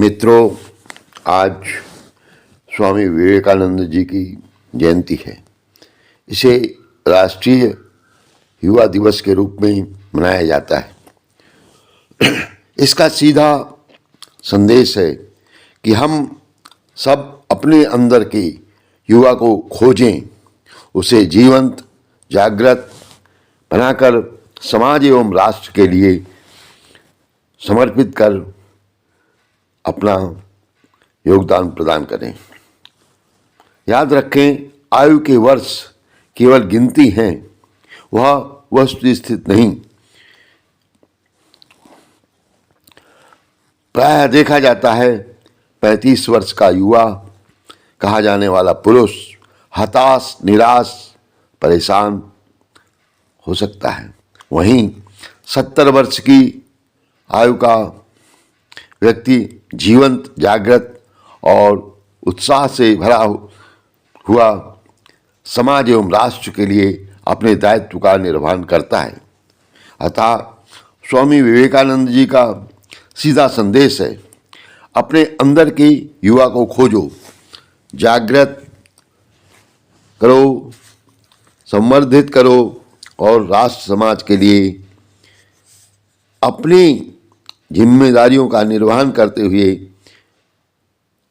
मित्रों, आज स्वामी विवेकानंद जी की जयंती है। इसे राष्ट्रीय युवा दिवस के रूप में मनाया जाता है। इसका सीधा संदेश है कि हम सब अपने अंदर के युवा को खोजें, उसे जीवंत, जागृत बनाकर समाज एवं राष्ट्र के लिए समर्पित कर अपना योगदान प्रदान करें। याद रखें, आयु के वर्ष केवल गिनती हैं, वह वस्तुस्थित नहीं। प्रायः देखा जाता है 35 वर्ष का युवा कहा जाने वाला पुरुष हताश, निराश, परेशान हो सकता है। वहीं 70 वर्ष की आयु का व्यक्ति जीवंत, जागृत और उत्साह से भरा हुआ समाज एवं राष्ट्र के लिए अपने दायित्व का निर्वहन करता है। अतः स्वामी विवेकानंद जी का सीधा संदेश है, अपने अंदर के युवा को खोजो, जागृत करो, संवर्धित करो और राष्ट्र समाज के लिए अपनी जिम्मेदारियों का निर्वहन करते हुए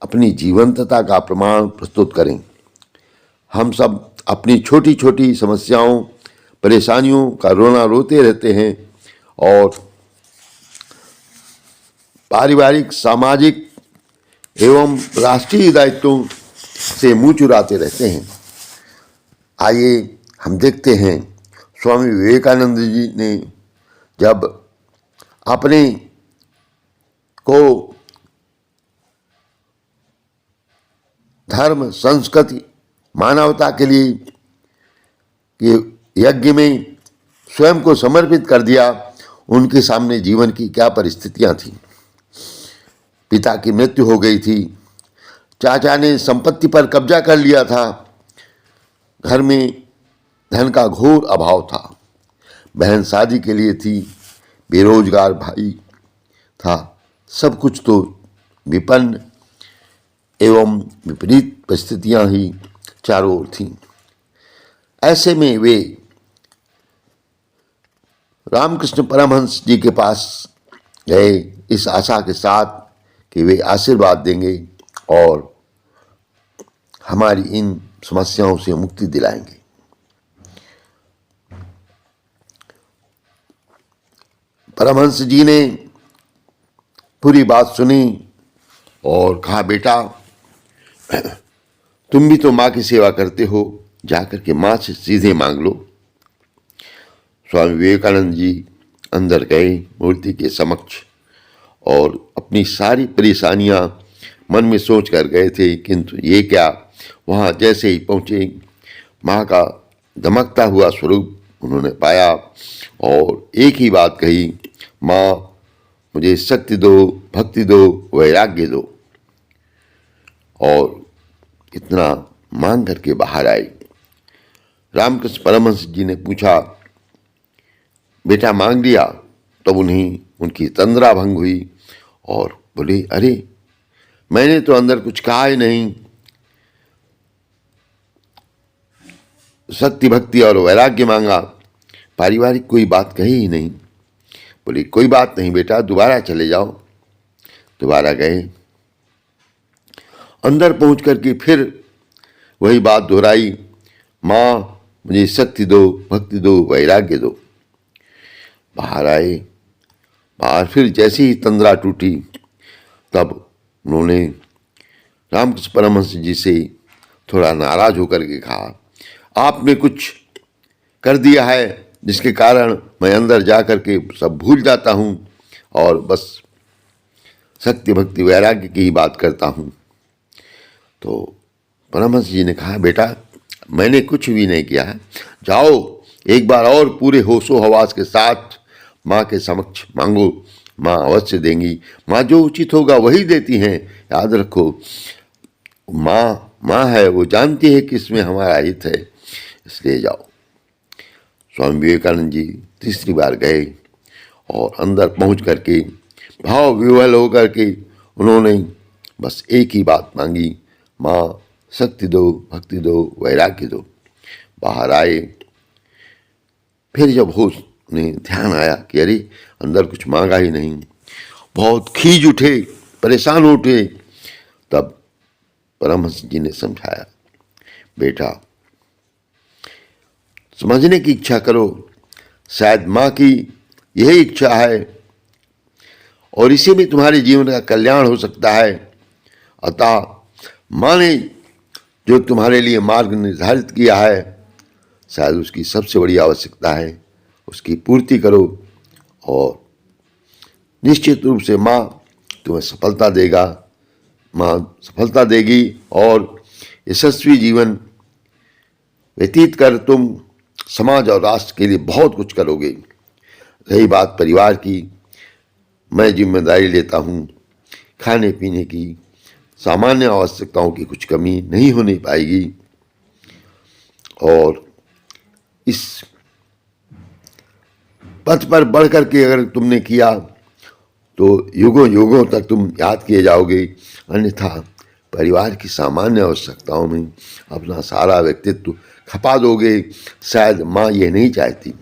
अपनी जीवंतता का प्रमाण प्रस्तुत करें। हम सब अपनी छोटी छोटी समस्याओं, परेशानियों का रोना रोते रहते हैं और पारिवारिक, सामाजिक एवं राष्ट्रीय दायित्वों से मुंह चुराते रहते हैं। आइए हम देखते हैं स्वामी विवेकानंद जी ने जब अपने को धर्म, संस्कृति, मानवता के लिए यज्ञ में स्वयं को समर्पित कर दिया, उनके सामने जीवन की क्या परिस्थितियां थीं। पिता की मृत्यु हो गई थी, चाचा ने संपत्ति पर कब्जा कर लिया था, घर में धन का घोर अभाव था, बहन शादी के लिए थी, बेरोजगार भाई था। सब कुछ तो विपन्न एवं विपरीत परिस्थितियां ही चारों ओर थीं। ऐसे में वे रामकृष्ण परमहंस जी के पास गए इस आशा के साथ कि वे आशीर्वाद देंगे और हमारी इन समस्याओं से मुक्ति दिलाएंगे। परमहंस जी ने पूरी बात सुनी और कहा, बेटा तुम भी तो माँ की सेवा करते हो, जाकर के माँ से सीधे मांग लो। स्वामी विवेकानंद जी अंदर गए मूर्ति के समक्ष और अपनी सारी परेशानियां मन में सोच कर गए थे, किंतु ये क्या, वहाँ जैसे ही पहुँचे माँ का दमकता हुआ स्वरूप उन्होंने पाया और एक ही बात कही, माँ मुझे शक्ति दो, भक्ति दो, वैराग्य दो। और इतना मांग करके बाहर आई। रामकृष्ण परमहंस जी ने पूछा, बेटा मांग लिया? तब उनकी तंद्रा भंग हुई और बोले, अरे मैंने तो अंदर कुछ कहा ही नहीं, शक्ति, भक्ति और वैराग्य मांगा, पारिवारिक कोई बात कही ही नहीं। बोली, कोई बात नहीं बेटा, दोबारा चले जाओ। दोबारा गए, अंदर पहुंच करके फिर वही बात दोहराई, माँ मुझे शक्ति दो, भक्ति दो, वैराग्य दो। बाहर आए, बाहर फिर जैसी ही तंद्रा टूटी, तब उन्होंने रामकृष्ण परमहंस जी से थोड़ा नाराज होकर के कहा, आपने कुछ कर दिया है जिसके कारण मैं अंदर जा कर के सब भूल जाता हूँ और बस शक्ति, भक्ति, वैराग्य की ही बात करता हूँ। तो परमहंस जी ने कहा, बेटा मैंने कुछ भी नहीं किया है, जाओ एक बार और पूरे होशो हवास के साथ माँ के समक्ष मांगो, माँ अवश्य देंगी। माँ जो उचित होगा वही देती हैं, याद रखो, माँ है, वो जानती है कि इसमें हमारा हित है, इसलिए जाओ। स्वामी विवेकानंद जी तीसरी बार गए और अंदर पहुंच करके भाव विह्वल होकर के उन्होंने बस एक ही बात मांगी, माँ शक्ति दो, भक्ति दो, वैराग्य दो। बाहर आए। फिर जब होश ने ध्यान आया कि अरे अंदर कुछ मांगा ही नहीं, बहुत खींच उठे, परेशान उठे। तब परमहंस जी ने समझाया, बेटा समझने की इच्छा करो, शायद माँ की यही इच्छा है और इसी में तुम्हारे जीवन का कल्याण हो सकता है। अतः माँ ने जो तुम्हारे लिए मार्ग निर्धारित किया है, शायद उसकी सबसे बड़ी आवश्यकता है, उसकी पूर्ति करो और निश्चित रूप से माँ तुम्हें सफलता देगा, माँ सफलता देगी और यशस्वी जीवन व्यतीत कर तुम समाज और राष्ट्र के लिए बहुत कुछ करोगे। रही बात परिवार की, मैं जिम्मेदारी लेता हूँ, खाने पीने की सामान्य आवश्यकताओं की कुछ कमी नहीं होने पाएगी और इस पथ पर बढ़ करके अगर तुमने किया तो युगों युगों तक तुम याद किए जाओगे। अन्यथा परिवार की सामान्य आवश्यकताओं में अपना सारा व्यक्तित्व खपा दोगे। शायद माँ ये नहीं चाहती।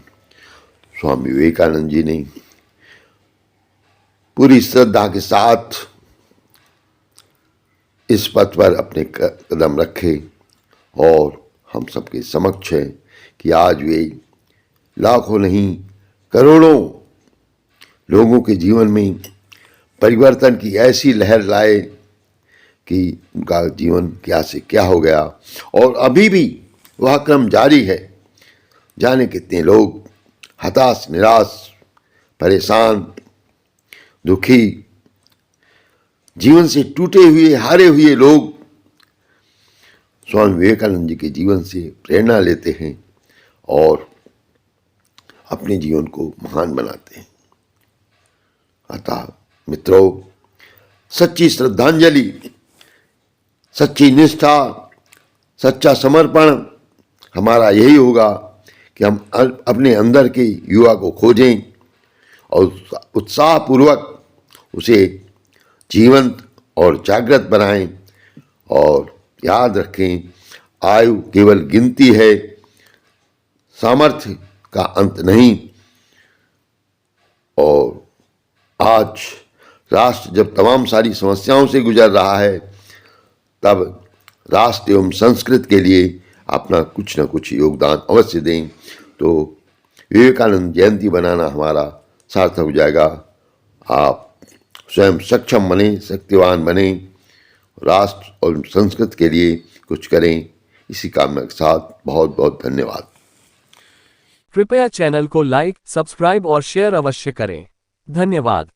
स्वामी विवेकानंद जी ने पूरी श्रद्धा के साथ इस पथ पर अपने कदम रखे और हम सबके समक्ष है कि आज वे लाखों नहीं करोड़ों लोगों के जीवन में परिवर्तन की ऐसी लहर लाए कि उनका जीवन क्या से क्या हो गया और अभी भी वह क्रम जारी है। जाने कितने लोग हताश, निराश, परेशान, दुखी, जीवन से टूटे हुए, हारे हुए लोग स्वामी विवेकानंद जी के जीवन से प्रेरणा लेते हैं और अपने जीवन को महान बनाते हैं। अतः मित्रों, सच्ची श्रद्धांजलि, सच्ची निष्ठा, सच्चा समर्पण हमारा यही होगा कि हम अपने अंदर के युवा को खोजें और उत्साहपूर्वक उसे जीवंत और जागृत बनाएं और याद रखें, आयु केवल गिनती है, सामर्थ्य का अंत नहीं। और आज राष्ट्र जब तमाम सारी समस्याओं से गुजर रहा है, तब राष्ट्र एवं संस्कृत के लिए अपना कुछ न कुछ योगदान अवश्य दें। तो विवेकानंद जयंती बनाना हमारा सार्थक हो जाएगा। आप स्वयं सक्षम बने, शक्तिवान बने, राष्ट्र और संस्कृत के लिए कुछ करें। इसी कामना के साथ बहुत बहुत धन्यवाद। कृपया चैनल को लाइक, सब्सक्राइब और शेयर अवश्य करें। धन्यवाद।